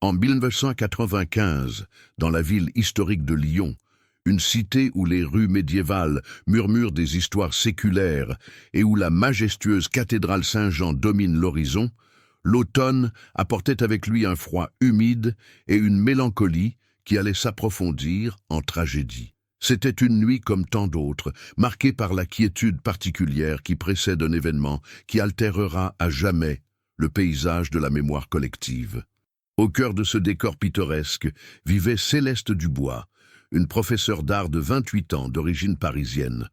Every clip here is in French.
En 1995, dans la ville historique de Lyon, une cité où les rues médiévales murmurent des histoires séculaires et où la majestueuse cathédrale Saint-Jean domine l'horizon, l'automne apportait avec lui un froid humide et une mélancolie qui allait s'approfondir en tragédie. C'était une nuit comme tant d'autres, marquée par la quiétude particulière qui précède un événement qui altérera à jamais le paysage de la mémoire collective. Au cœur de ce décor pittoresque vivait Céleste Dubois, une professeure d'art de 28 ans d'origine parisienne,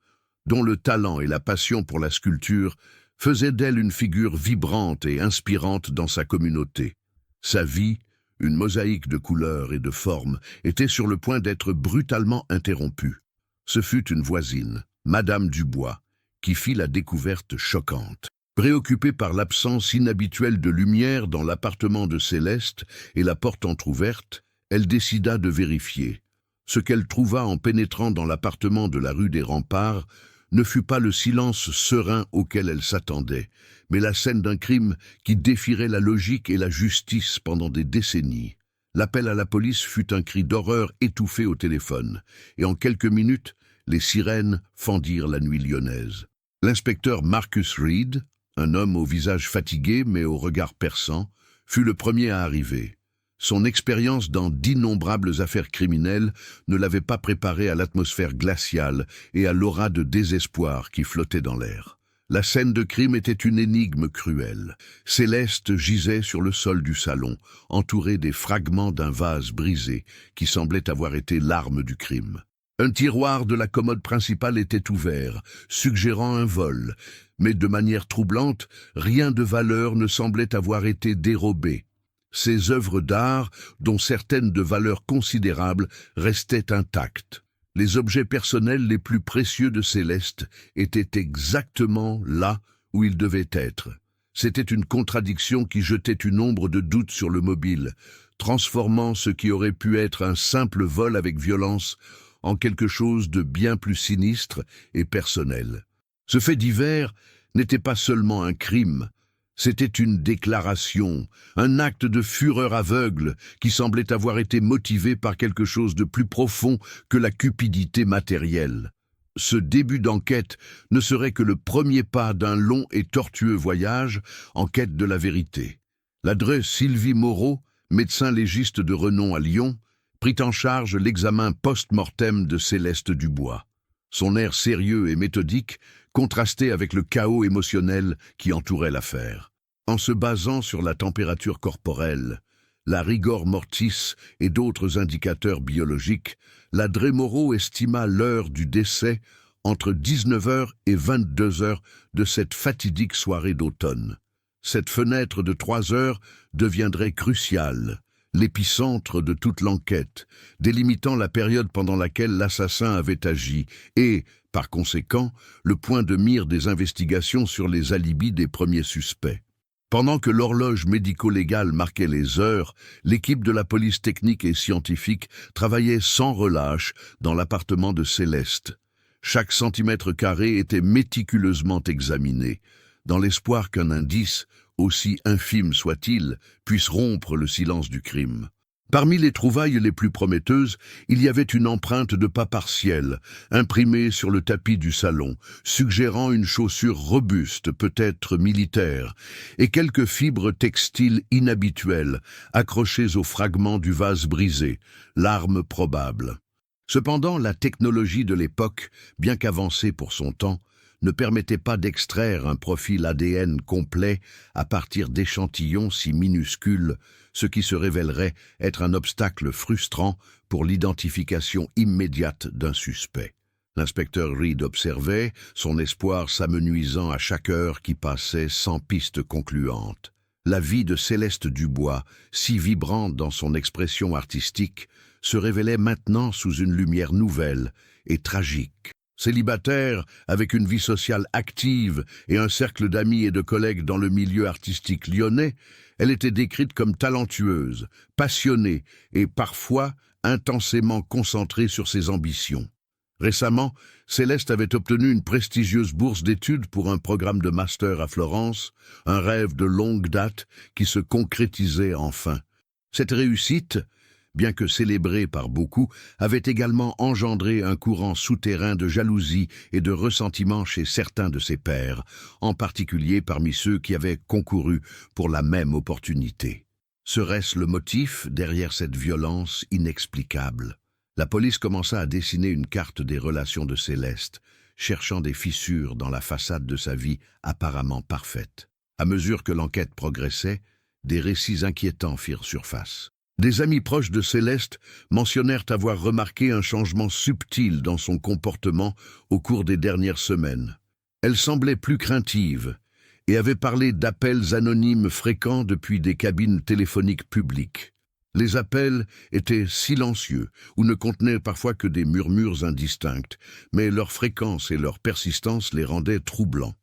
dont le talent et la passion pour la sculpture faisaient d'elle une figure vibrante et inspirante dans sa communauté. Sa vie, une mosaïque de couleurs et de formes, était sur le point d'être brutalement interrompue. Ce fut une voisine, Madame Dubois, qui fit la découverte choquante. Préoccupée par l'absence inhabituelle de lumière dans l'appartement de Céleste et la porte entr'ouverte, elle décida de vérifier. Ce qu'elle trouva en pénétrant dans l'appartement de la rue des Remparts ne fut pas le silence serein auquel elle s'attendait, mais la scène d'un crime qui défierait la logique et la justice pendant des décennies. L'appel à la police fut un cri d'horreur étouffé au téléphone, et en quelques minutes, les sirènes fendirent la nuit lyonnaise. L'inspecteur Marcus Reed, un homme au visage fatigué mais au regard perçant, fut le premier à arriver. Son expérience dans d'innombrables affaires criminelles ne l'avait pas préparé à l'atmosphère glaciale et à l'aura de désespoir qui flottait dans l'air. La scène de crime était une énigme cruelle. Céleste gisait sur le sol du salon, entourée des fragments d'un vase brisé qui semblait avoir été l'arme du crime. Un tiroir de la commode principale était ouvert, suggérant un vol, mais de manière troublante, rien de valeur ne semblait avoir été dérobé. Ces œuvres d'art, dont certaines de valeur considérable, restaient intactes. Les objets personnels les plus précieux de Céleste étaient exactement là où ils devaient être. C'était une contradiction qui jetait une ombre de doute sur le mobile, transformant ce qui aurait pu être un simple vol avec violence en quelque chose de bien plus sinistre et personnel. Ce fait divers n'était pas seulement un crime, c'était une déclaration, un acte de fureur aveugle qui semblait avoir été motivé par quelque chose de plus profond que la cupidité matérielle. Ce début d'enquête ne serait que le premier pas d'un long et tortueux voyage en quête de la vérité. L'adresse Sylvie Moreau, médecin légiste de renom à Lyon, prit en charge l'examen post-mortem de Céleste Dubois. Son air sérieux et méthodique contrastait avec le chaos émotionnel qui entourait l'affaire. En se basant sur la température corporelle, la rigor mortis et d'autres indicateurs biologiques, la Moreau estima l'heure du décès entre 19h et 22h de cette fatidique soirée d'automne. Cette fenêtre de 3 heures deviendrait cruciale, l'épicentre de toute l'enquête, délimitant la période pendant laquelle l'assassin avait agi et, par conséquent, le point de mire des investigations sur les alibis des premiers suspects. Pendant que l'horloge médico-légale marquait les heures, l'équipe de la police technique et scientifique travaillait sans relâche dans l'appartement de Céleste. Chaque centimètre carré était méticuleusement examiné, dans l'espoir qu'un indice, aussi infime soit-il, puisse rompre le silence du crime. Parmi les trouvailles les plus prometteuses, il y avait une empreinte de pas partielle, imprimée sur le tapis du salon, suggérant une chaussure robuste, peut-être militaire, et quelques fibres textiles inhabituelles, accrochées aux fragments du vase brisé, l'arme probable. Cependant, la technologie de l'époque, bien qu'avancée pour son temps, ne permettait pas d'extraire un profil ADN complet à partir d'échantillons si minuscules, ce qui se révélerait être un obstacle frustrant pour l'identification immédiate d'un suspect. L'inspecteur Reed observait, son espoir s'amenuisant à chaque heure qui passait sans piste concluante. La vie de Céleste Dubois, si vibrante dans son expression artistique, se révélait maintenant sous une lumière nouvelle et tragique. Célibataire, avec une vie sociale active et un cercle d'amis et de collègues dans le milieu artistique lyonnais, elle était décrite comme talentueuse, passionnée et parfois intensément concentrée sur ses ambitions. Récemment, Céleste avait obtenu une prestigieuse bourse d'études pour un programme de master à Florence, un rêve de longue date qui se concrétisait enfin. Cette réussite, bien que célébrée par beaucoup, avait également engendré un courant souterrain de jalousie et de ressentiment chez certains de ses pairs, en particulier parmi ceux qui avaient concouru pour la même opportunité. Serait-ce le motif derrière cette violence inexplicable? La police commença à dessiner une carte des relations de Céleste, cherchant des fissures dans la façade de sa vie apparemment parfaite. À mesure que l'enquête progressait, des récits inquiétants firent surface. Des amis proches de Céleste mentionnèrent avoir remarqué un changement subtil dans son comportement au cours des dernières semaines. Elle semblait plus craintive et avait parlé d'appels anonymes fréquents depuis des cabines téléphoniques publiques. Les appels étaient silencieux ou ne contenaient parfois que des murmures indistincts, mais leur fréquence et leur persistance les rendaient troublants.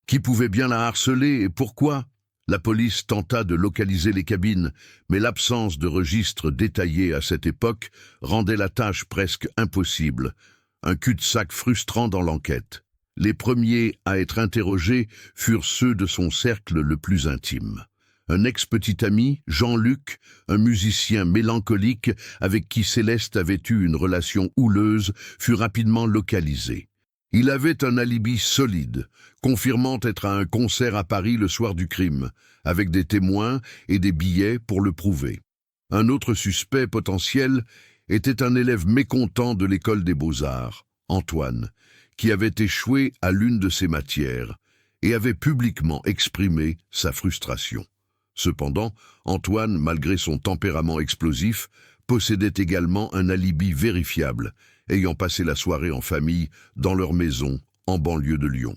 Qui pouvait bien la harceler et pourquoi? La police tenta de localiser les cabines, mais l'absence de registres détaillés à cette époque rendait la tâche presque impossible, un cul-de-sac frustrant dans l'enquête. Les premiers à être interrogés furent ceux de son cercle le plus intime. Un ex-petit ami, Jean-Luc, un musicien mélancolique avec qui Céleste avait eu une relation houleuse, fut rapidement localisé. Il avait un alibi solide, confirmant être à un concert à Paris le soir du crime, avec des témoins et des billets pour le prouver. Un autre suspect potentiel était un élève mécontent de l'école des Beaux-Arts, Antoine, qui avait échoué à l'une de ses matières et avait publiquement exprimé sa frustration. Cependant, Antoine, malgré son tempérament explosif, possédait également un alibi vérifiable, ayant passé la soirée en famille dans leur maison en banlieue de Lyon.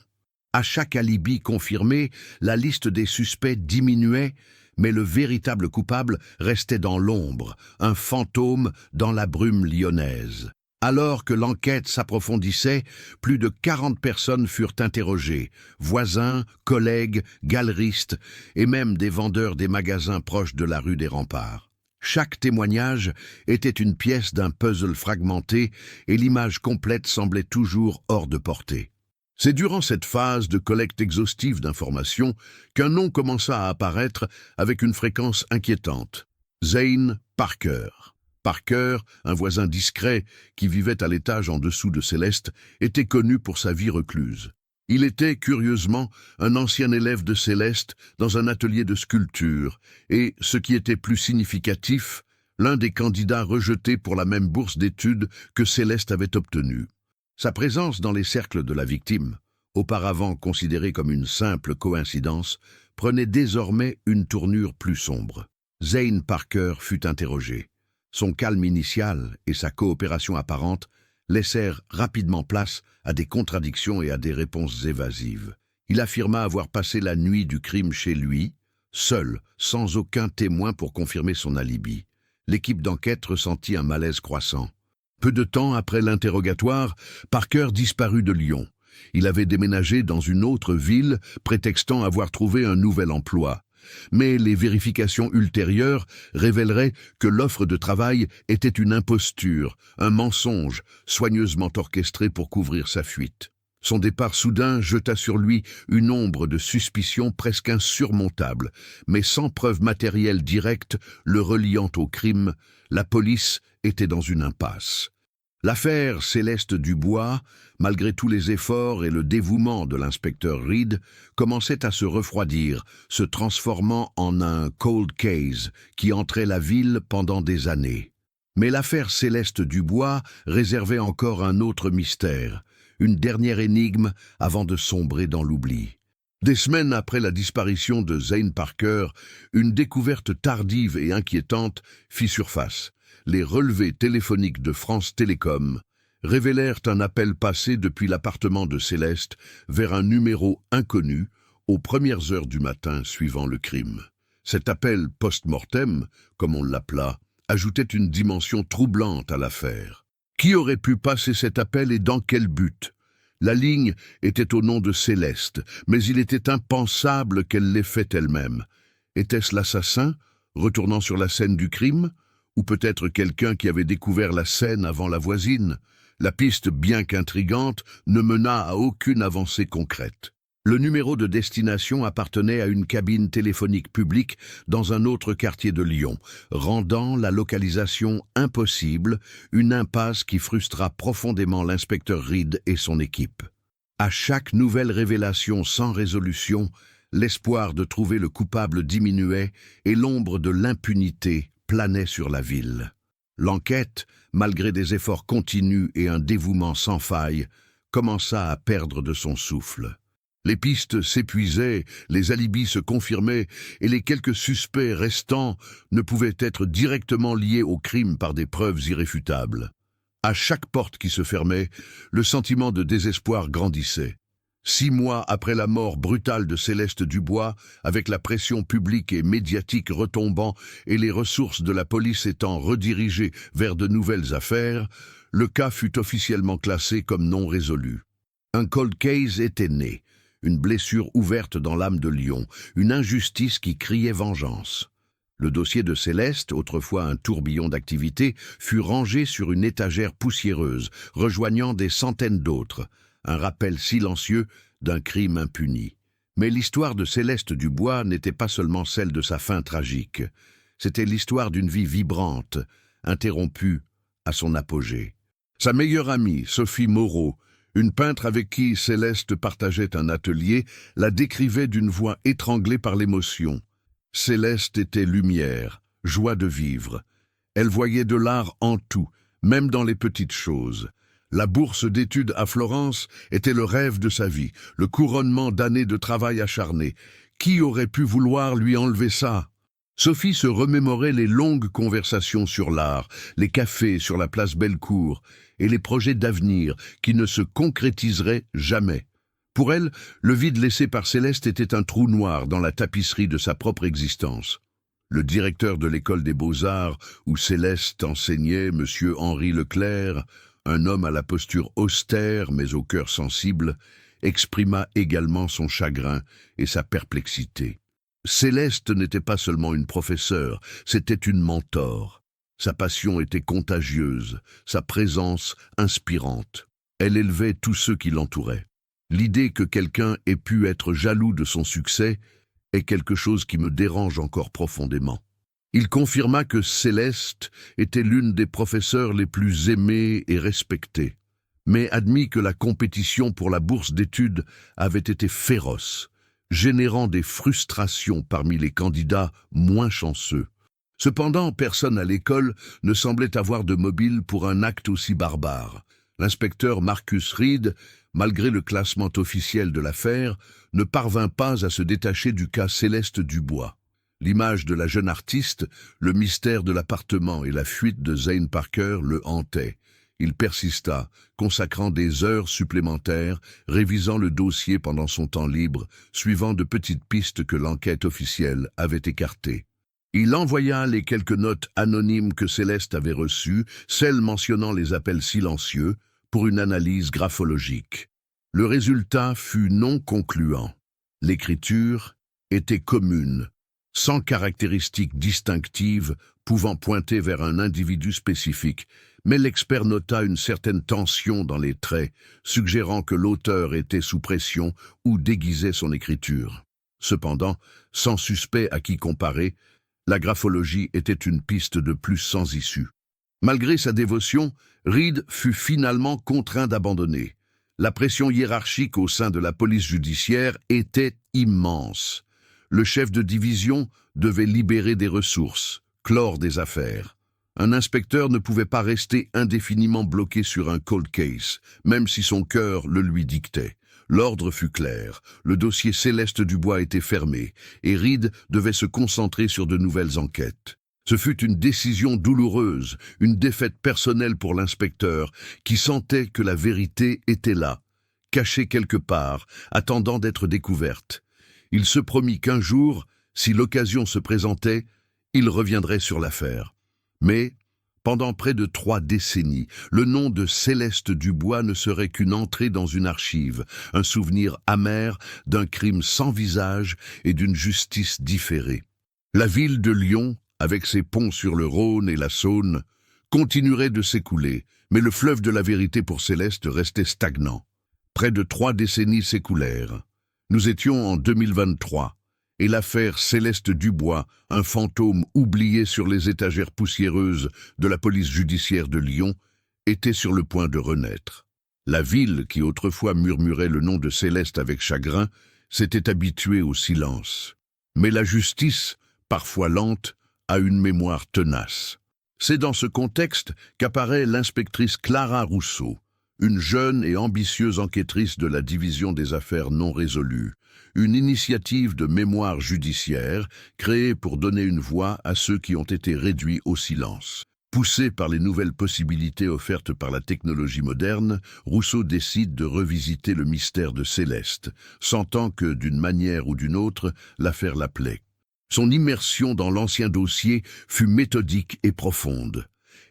À chaque alibi confirmé, la liste des suspects diminuait, mais le véritable coupable restait dans l'ombre, un fantôme dans la brume lyonnaise. Alors que l'enquête s'approfondissait, plus de 40 personnes furent interrogées, voisins, collègues, galeristes et même des vendeurs des magasins proches de la rue des Remparts. Chaque témoignage était une pièce d'un puzzle fragmenté et l'image complète semblait toujours hors de portée. C'est durant cette phase de collecte exhaustive d'informations qu'un nom commença à apparaître avec une fréquence inquiétante. Zane Parker. Parker, un voisin discret qui vivait à l'étage en dessous de Céleste, était connu pour sa vie recluse. Il était, curieusement, un ancien élève de Céleste dans un atelier de sculpture et, ce qui était plus significatif, l'un des candidats rejetés pour la même bourse d'études que Céleste avait obtenue. Sa présence dans les cercles de la victime, auparavant considérée comme une simple coïncidence, prenait désormais une tournure plus sombre. Zane Parker fut interrogé. Son calme initial et sa coopération apparente laissèrent rapidement place à des contradictions et à des réponses évasives. Il affirma avoir passé la nuit du crime chez lui, seul, sans aucun témoin pour confirmer son alibi. L'équipe d'enquête ressentit un malaise croissant. Peu de temps après l'interrogatoire, Parker disparut de Lyon. Il avait déménagé dans une autre ville, prétextant avoir trouvé un nouvel emploi. Mais les vérifications ultérieures révéleraient que l'offre de travail était une imposture, un mensonge, soigneusement orchestré pour couvrir sa fuite. Son départ soudain jeta sur lui une ombre de suspicion presque insurmontable, mais sans preuve matérielle directe le reliant au crime, la police était dans une impasse. L'affaire Céleste Dubois, malgré tous les efforts et le dévouement de l'inspecteur Reed, commençait à se refroidir, se transformant en un cold case qui entrait la ville pendant des années. Mais l'affaire Céleste Dubois réservait encore un autre mystère, une dernière énigme avant de sombrer dans l'oubli. Des semaines après la disparition de Zane Parker, une découverte tardive et inquiétante fit surface. Les relevés téléphoniques de France Télécom révélèrent un appel passé depuis l'appartement de Céleste vers un numéro inconnu aux premières heures du matin suivant le crime. Cet appel post-mortem, comme on l'appela, ajoutait une dimension troublante à l'affaire. Qui aurait pu passer cet appel et dans quel but? La ligne était au nom de Céleste, mais il était impensable qu'elle l'ait fait elle-même. Était-ce l'assassin, retournant sur la scène du crime? Ou peut-être quelqu'un qui avait découvert la scène avant la voisine? La piste, bien qu'intrigante, ne mena à aucune avancée concrète. Le numéro de destination appartenait à une cabine téléphonique publique dans un autre quartier de Lyon, rendant la localisation impossible, une impasse qui frustra profondément l'inspecteur Reed et son équipe. À chaque nouvelle révélation sans résolution, l'espoir de trouver le coupable diminuait et l'ombre de l'impunité planait sur la ville. L'enquête, malgré des efforts continus et un dévouement sans faille, commença à perdre de son souffle. Les pistes s'épuisaient, les alibis se confirmaient et les quelques suspects restants ne pouvaient être directement liés au crime par des preuves irréfutables. À chaque porte qui se fermait, le sentiment de désespoir grandissait. 6 mois après la mort brutale de Céleste Dubois, avec la pression publique et médiatique retombant et les ressources de la police étant redirigées vers de nouvelles affaires, le cas fut officiellement classé comme non résolu. Un cold case était né. Une blessure ouverte dans l'âme de Lyon, une injustice qui criait vengeance. Le dossier de Céleste, autrefois un tourbillon d'activité, fut rangé sur une étagère poussiéreuse, rejoignant des centaines d'autres, un rappel silencieux d'un crime impuni. Mais l'histoire de Céleste Dubois n'était pas seulement celle de sa fin tragique, c'était l'histoire d'une vie vibrante, interrompue à son apogée. Sa meilleure amie, Sophie Moreau, une peintre avec qui Céleste partageait un atelier, la décrivait d'une voix étranglée par l'émotion. Céleste était lumière, joie de vivre. Elle voyait de l'art en tout, même dans les petites choses. La bourse d'études à Florence était le rêve de sa vie, le couronnement d'années de travail acharné. Qui aurait pu vouloir lui enlever ça ? Sophie se remémorait les longues conversations sur l'art, les cafés sur la place Bellecour et les projets d'avenir qui ne se concrétiseraient jamais. Pour elle, le vide laissé par Céleste était un trou noir dans la tapisserie de sa propre existence. Le directeur de l'école des beaux-arts, où Céleste enseignait, M. Henri Leclerc, un homme à la posture austère mais au cœur sensible, exprima également son chagrin et sa perplexité. Céleste n'était pas seulement une professeure, c'était une mentor. Sa passion était contagieuse, sa présence inspirante. Elle élevait tous ceux qui l'entouraient. L'idée que quelqu'un ait pu être jaloux de son succès est quelque chose qui me dérange encore profondément. Il confirma que Céleste était l'une des professeurs les plus aimées et respectées, mais admit que la compétition pour la bourse d'études avait été féroce, générant des frustrations parmi les candidats moins chanceux. Cependant, personne à l'école ne semblait avoir de mobile pour un acte aussi barbare. L'inspecteur Marcus Reed, malgré le classement officiel de l'affaire, ne parvint pas à se détacher du cas Céleste Dubois. L'image de la jeune artiste, le mystère de l'appartement et la fuite de Zane Parker le hantaient. Il persista, consacrant des heures supplémentaires, révisant le dossier pendant son temps libre, suivant de petites pistes que l'enquête officielle avait écartées. Il envoya les quelques notes anonymes que Céleste avait reçues, celles mentionnant les appels silencieux, pour une analyse graphologique. Le résultat fut non concluant. L'écriture était commune, sans caractéristiques distinctives pouvant pointer vers un individu spécifique, mais l'expert nota une certaine tension dans les traits, suggérant que l'auteur était sous pression ou déguisait son écriture. Cependant, sans suspect à qui comparer, la graphologie était une piste de plus sans issue. Malgré sa dévotion, Reed fut finalement contraint d'abandonner. La pression hiérarchique au sein de la police judiciaire était immense. Le chef de division devait libérer des ressources, clore des affaires. Un inspecteur ne pouvait pas rester indéfiniment bloqué sur un cold case, même si son cœur le lui dictait. L'ordre fut clair, le dossier Céleste Dubois était fermé, et Reed devait se concentrer sur de nouvelles enquêtes. Ce fut une décision douloureuse, une défaite personnelle pour l'inspecteur, qui sentait que la vérité était là, cachée quelque part, attendant d'être découverte. Il se promit qu'un jour, si l'occasion se présentait, il reviendrait sur l'affaire. Mais, pendant près de 3 décennies, le nom de Céleste Dubois ne serait qu'une entrée dans une archive, un souvenir amer d'un crime sans visage et d'une justice différée. La ville de Lyon, avec ses ponts sur le Rhône et la Saône, continuerait de s'écouler, mais le fleuve de la vérité pour Céleste restait stagnant. Près de 3 décennies s'écoulèrent. Nous étions en 2023, et l'affaire Céleste Dubois, un fantôme oublié sur les étagères poussiéreuses de la police judiciaire de Lyon, était sur le point de renaître. La ville, qui autrefois murmurait le nom de Céleste avec chagrin, s'était habituée au silence. Mais la justice, parfois lente, a une mémoire tenace. C'est dans ce contexte qu'apparaît l'inspectrice Clara Rousseau, une jeune et ambitieuse enquêtrice de la division des affaires non résolues, une initiative de mémoire judiciaire créée pour donner une voix à ceux qui ont été réduits au silence. Poussée par les nouvelles possibilités offertes par la technologie moderne, Rousseau décide de revisiter le mystère de Céleste, sentant que, d'une manière ou d'une autre, l'affaire l'appelait. Son immersion dans l'ancien dossier fut méthodique et profonde.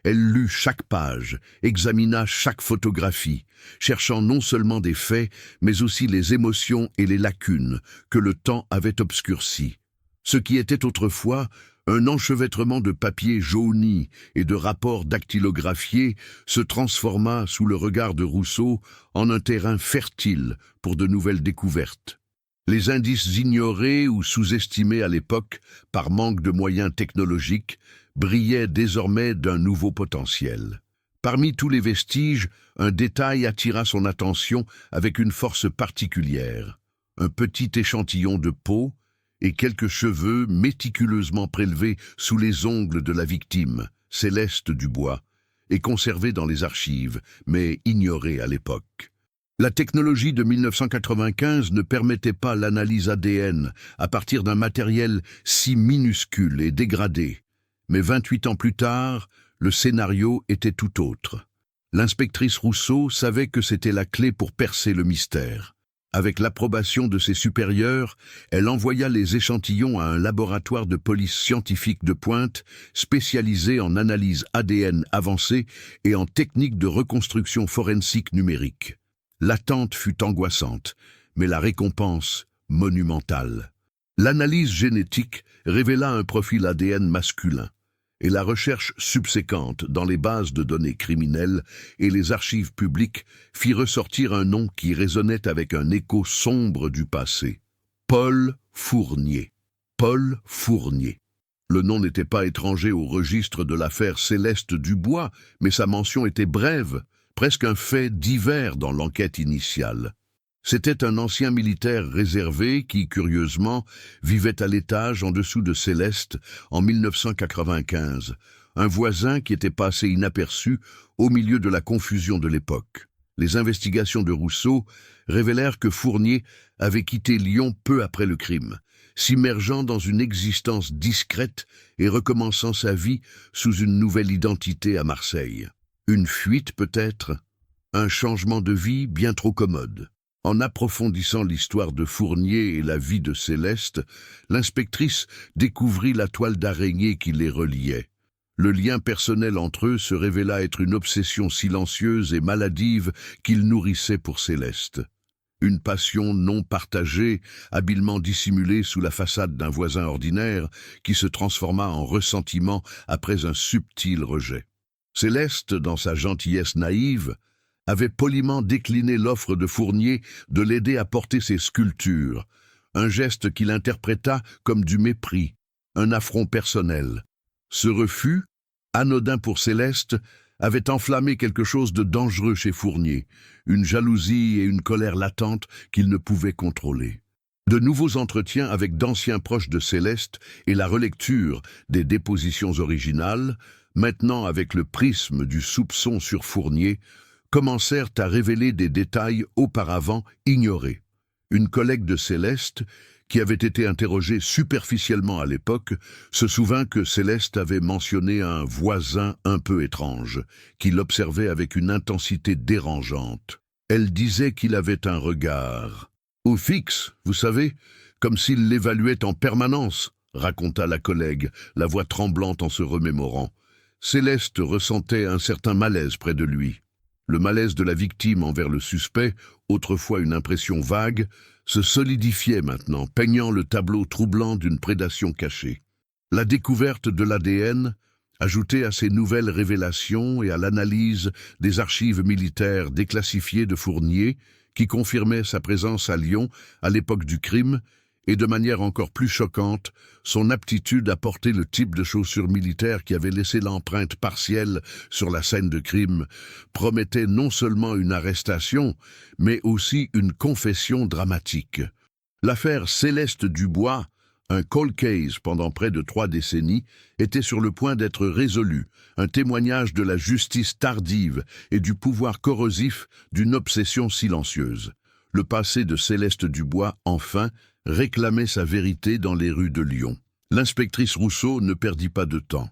Elle lut chaque page, examina chaque photographie, cherchant non seulement des faits, mais aussi les émotions et les lacunes que le temps avait obscurcies. Ce qui était autrefois un enchevêtrement de papiers jaunis et de rapports dactylographiés se transforma sous le regard de Rousseau en un terrain fertile pour de nouvelles découvertes. Les indices ignorés ou sous-estimés à l'époque par manque de moyens technologiques brillaient désormais d'un nouveau potentiel. Parmi tous les vestiges, un détail attira son attention avec une force particulière. Un petit échantillon de peau et quelques cheveux méticuleusement prélevés sous les ongles de la victime, Céleste Dubois, et conservés dans les archives, mais ignorés à l'époque. La technologie de 1995 ne permettait pas l'analyse ADN à partir d'un matériel si minuscule et dégradé. Mais 28 ans plus tard, le scénario était tout autre. L'inspectrice Rousseau savait que c'était la clé pour percer le mystère. Avec l'approbation de ses supérieurs, elle envoya les échantillons à un laboratoire de police scientifique de pointe spécialisé en analyse ADN avancée et en techniques de reconstruction forensique numérique. L'attente fut angoissante, mais la récompense monumentale. L'analyse génétique révéla un profil ADN masculin, et la recherche subséquente dans les bases de données criminelles et les archives publiques fit ressortir un nom qui résonnait avec un écho sombre du passé. Paul Fournier. Paul Fournier. Le nom n'était pas étranger au registre de l'affaire Céleste Dubois, mais sa mention était brève, presque un fait divers dans l'enquête initiale. C'était un ancien militaire réservé qui, curieusement, vivait à l'étage en dessous de Céleste en 1995, un voisin qui était passé inaperçu au milieu de la confusion de l'époque. Les investigations de Rousseau révélèrent que Fournier avait quitté Lyon peu après le crime, s'immergeant dans une existence discrète et recommençant sa vie sous une nouvelle identité à Marseille. Une fuite peut-être, un changement de vie bien trop commode. En approfondissant l'histoire de Fournier et la vie de Céleste, l'inspectrice découvrit la toile d'araignée qui les reliait. Le lien personnel entre eux se révéla être une obsession silencieuse et maladive qu'il nourrissait pour Céleste. Une passion non partagée, habilement dissimulée sous la façade d'un voisin ordinaire, qui se transforma en ressentiment après un subtil rejet. Céleste, dans sa gentillesse naïve, avait poliment décliné l'offre de Fournier de l'aider à porter ses sculptures, un geste qu'il interpréta comme du mépris, un affront personnel. Ce refus, anodin pour Céleste, avait enflammé quelque chose de dangereux chez Fournier, une jalousie et une colère latente qu'il ne pouvait contrôler. De nouveaux entretiens avec d'anciens proches de Céleste et la relecture des dépositions originales, maintenant avec le prisme du soupçon sur Fournier, commencèrent à révéler des détails auparavant ignorés. Une collègue de Céleste, qui avait été interrogée superficiellement à l'époque, se souvint que Céleste avait mentionné un voisin un peu étrange, qui l'observait avec une intensité dérangeante. Elle disait qu'il avait un regard au fixe, vous savez, comme s'il l'évaluait en permanence, raconta la collègue, la voix tremblante en se remémorant. Céleste ressentait un certain malaise près de lui. Le malaise de la victime envers le suspect, autrefois une impression vague, se solidifiait maintenant, peignant le tableau troublant d'une prédation cachée. La découverte de l'ADN, ajoutée à ces nouvelles révélations et à l'analyse des archives militaires déclassifiées de Fournier, qui confirmait sa présence à Lyon à l'époque du crime et, de manière encore plus choquante, son aptitude à porter le type de chaussures militaires qui avait laissé l'empreinte partielle sur la scène de crime promettait non seulement une arrestation, mais aussi une confession dramatique. L'affaire Céleste Dubois, un cold case pendant près de 3 décennies, était sur le point d'être résolue, un témoignage de la justice tardive et du pouvoir corrosif d'une obsession silencieuse. Le passé de Céleste Dubois, enfin, réclamait sa vérité dans les rues de Lyon. L'inspectrice Rousseau ne perdit pas de temps.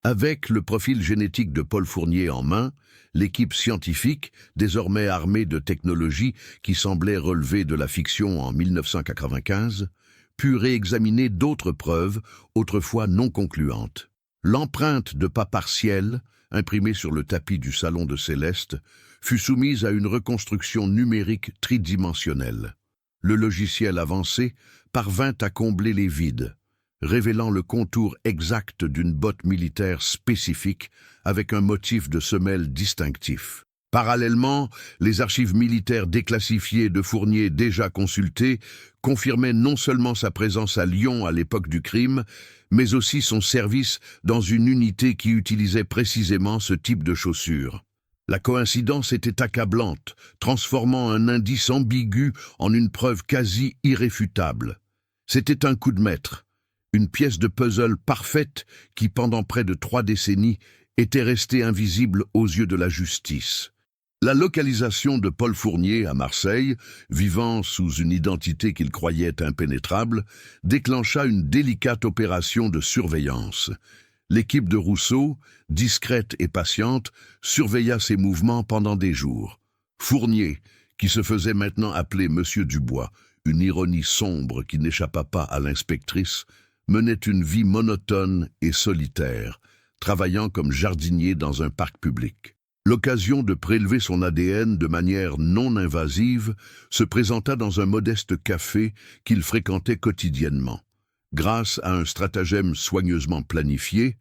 Avec le profil génétique de Paul Fournier en main, l'équipe scientifique, désormais armée de technologies qui semblaient relever de la fiction en 1995, put réexaminer d'autres preuves, autrefois non concluantes. L'empreinte de pas partielle, imprimée sur le tapis du salon de Céleste, fut soumise à une reconstruction numérique tridimensionnelle. Le logiciel avancé parvint à combler les vides, révélant le contour exact d'une botte militaire spécifique avec un motif de semelle distinctif. Parallèlement, les archives militaires déclassifiées de Fournier déjà consultées confirmaient non seulement sa présence à Lyon à l'époque du crime, mais aussi son service dans une unité qui utilisait précisément ce type de chaussures. La coïncidence était accablante, transformant un indice ambigu en une preuve quasi irréfutable. C'était un coup de maître, une pièce de puzzle parfaite qui, pendant près de 3 décennies, était restée invisible aux yeux de la justice. La localisation de Paul Fournier à Marseille, vivant sous une identité qu'il croyait impénétrable, déclencha une délicate opération de surveillance. L'équipe de Rousseau, discrète et patiente, surveilla ses mouvements pendant des jours. Fournier, qui se faisait maintenant appeler Monsieur Dubois, une ironie sombre qui n'échappa pas à l'inspectrice, menait une vie monotone et solitaire, travaillant comme jardinier dans un parc public. L'occasion de prélever son ADN de manière non invasive se présenta dans un modeste café qu'il fréquentait quotidiennement. Grâce à un stratagème soigneusement planifié,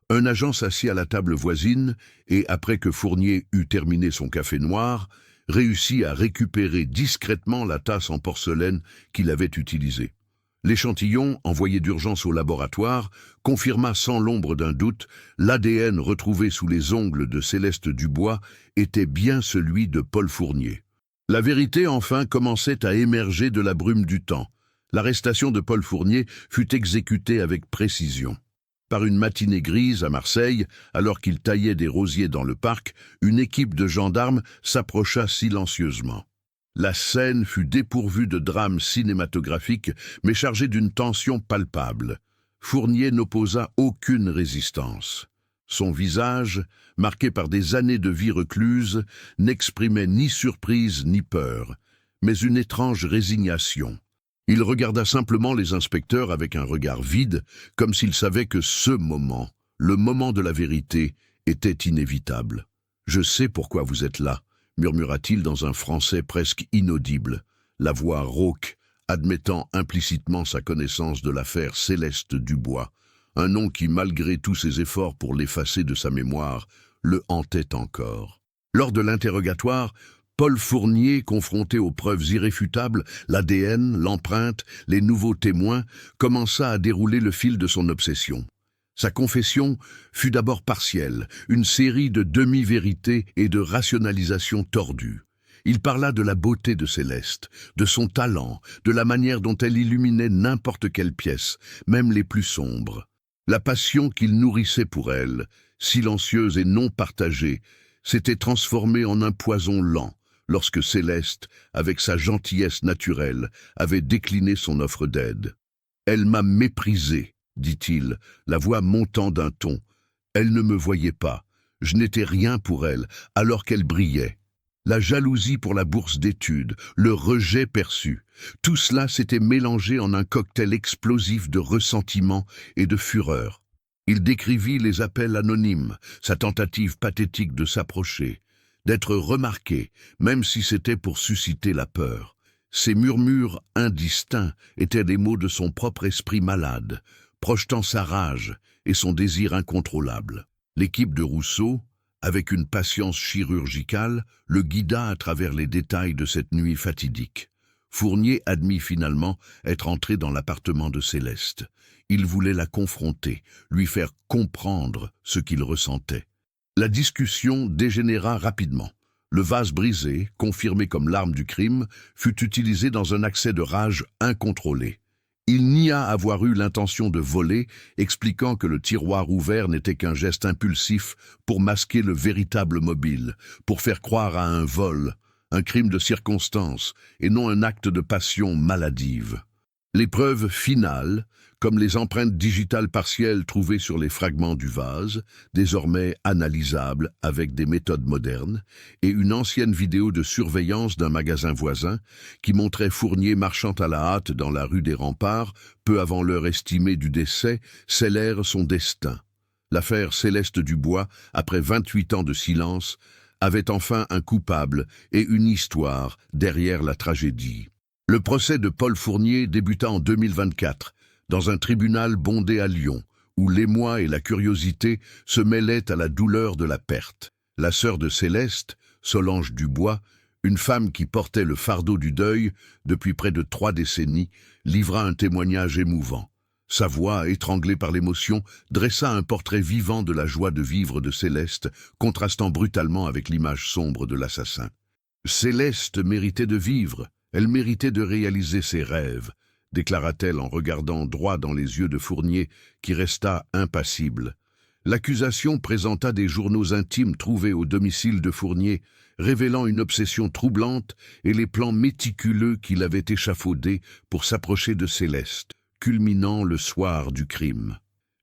un agent s'assit à la table voisine et, après que Fournier eut terminé son café noir, réussit à récupérer discrètement la tasse en porcelaine qu'il avait utilisée. L'échantillon, envoyé d'urgence au laboratoire, confirma sans l'ombre d'un doute l'ADN retrouvé sous les ongles de Céleste Dubois était bien celui de Paul Fournier. La vérité, enfin, commençait à émerger de la brume du temps. L'arrestation de Paul Fournier fut exécutée avec précision. Par une matinée grise à Marseille, alors qu'il taillait des rosiers dans le parc, une équipe de gendarmes s'approcha silencieusement. La scène fut dépourvue de drame cinématographique, mais chargée d'une tension palpable. Fournier n'opposa aucune résistance. Son visage, marqué par des années de vie recluse, n'exprimait ni surprise ni peur, mais une étrange résignation. Il regarda simplement les inspecteurs avec un regard vide, comme s'il savait que ce moment, le moment de la vérité, était inévitable. « Je sais pourquoi vous êtes là », murmura-t-il dans un français presque inaudible, la voix rauque, admettant implicitement sa connaissance de l'affaire Céleste Dubois, un nom qui, malgré tous ses efforts pour l'effacer de sa mémoire, le hantait encore. Lors de l'interrogatoire, Paul Fournier, confronté aux preuves irréfutables, l'ADN, l'empreinte, les nouveaux témoins, commença à dérouler le fil de son obsession. Sa confession fut d'abord partielle, une série de demi-vérités et de rationalisations tordues. Il parla de la beauté de Céleste, de son talent, de la manière dont elle illuminait n'importe quelle pièce, même les plus sombres. La passion qu'il nourrissait pour elle, silencieuse et non partagée, s'était transformée en un poison lent, lorsque Céleste, avec sa gentillesse naturelle, avait décliné son offre d'aide. « Elle m'a méprisé », dit-il, la voix montant d'un ton. « Elle ne me voyait pas. Je n'étais rien pour elle, alors qu'elle brillait. La jalousie pour la bourse d'études, le rejet perçu, tout cela s'était mélangé en un cocktail explosif de ressentiment et de fureur. Il décrivit les appels anonymes, sa tentative pathétique de s'approcher, d'être remarqué, même si c'était pour susciter la peur. Ces murmures indistincts étaient les mots de son propre esprit malade, projetant sa rage et son désir incontrôlable. L'équipe de Rousseau, Avec une patience chirurgicale, le guida à travers les détails de cette nuit fatidique. Fournier admit finalement être entré dans l'appartement de Céleste. Il voulait la confronter, lui faire comprendre ce qu'il ressentait. La discussion dégénéra rapidement. Le vase brisé, confirmé comme l'arme du crime, fut utilisé dans un accès de rage incontrôlé. Il nia avoir eu l'intention de voler, expliquant que le tiroir ouvert n'était qu'un geste impulsif pour masquer le véritable mobile, pour faire croire à un vol, un crime de circonstance et non un acte de passion maladive. Les preuves finales, comme les empreintes digitales partielles trouvées sur les fragments du vase, désormais analysables avec des méthodes modernes, et une ancienne vidéo de surveillance d'un magasin voisin qui montrait Fournier marchant à la hâte dans la rue des Remparts, peu avant l'heure estimée du décès, scellèrent son destin. L'affaire Céleste Dubois, après 28 ans de silence, avait enfin un coupable et une histoire derrière la tragédie. Le procès de Paul Fournier débuta en 2024, dans un tribunal bondé à Lyon, où l'émoi et la curiosité se mêlaient à la douleur de la perte. La sœur de Céleste, Solange Dubois, une femme qui portait le fardeau du deuil depuis près de 3 décennies, livra un témoignage émouvant. Sa voix, étranglée par l'émotion, dressa un portrait vivant de la joie de vivre de Céleste, contrastant brutalement avec l'image sombre de l'assassin. Céleste méritait de vivre. Elle méritait de réaliser ses rêves, déclara-t-elle en regardant droit dans les yeux de Fournier, qui resta impassible. L'accusation présenta des journaux intimes trouvés au domicile de Fournier, révélant une obsession troublante et les plans méticuleux qu'il avait échafaudés pour s'approcher de Céleste, culminant le soir du crime.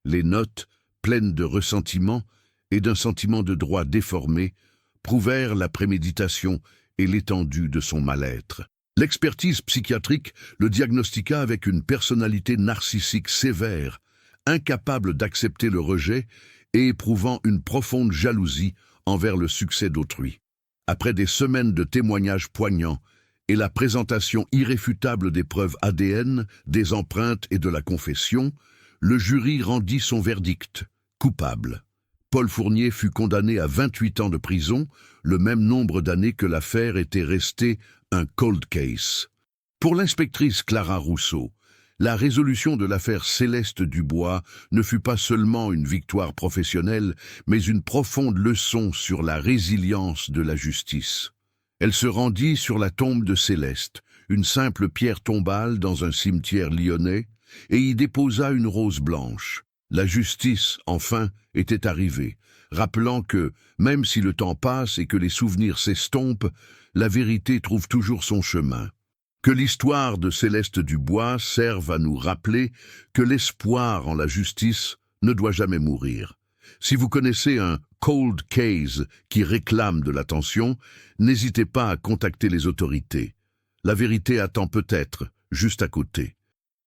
Les notes, pleines de ressentiment et d'un sentiment de droit déformé, prouvèrent la préméditation et l'étendue de son mal-être. L'expertise psychiatrique le diagnostiqua avec une personnalité narcissique sévère, incapable d'accepter le rejet et éprouvant une profonde jalousie envers le succès d'autrui. Après des semaines de témoignages poignants et la présentation irréfutable des preuves ADN, des empreintes et de la confession, le jury rendit son verdict, coupable. Paul Fournier fut condamné à 28 ans de prison, le même nombre d'années que l'affaire était restée un cold case. Pour l'inspectrice Clara Rousseau, la résolution de l'affaire Céleste Dubois ne fut pas seulement une victoire professionnelle, mais une profonde leçon sur la résilience de la justice. Elle se rendit sur la tombe de Céleste, une simple pierre tombale dans un cimetière lyonnais, et y déposa une rose blanche. La justice, enfin, était arrivée, rappelant que, même si le temps passe et que les souvenirs s'estompent, la vérité trouve toujours son chemin. Que l'histoire de Céleste Dubois serve à nous rappeler que l'espoir en la justice ne doit jamais mourir. Si vous connaissez un cold case qui réclame de l'attention, n'hésitez pas à contacter les autorités. La vérité attend peut-être juste à côté.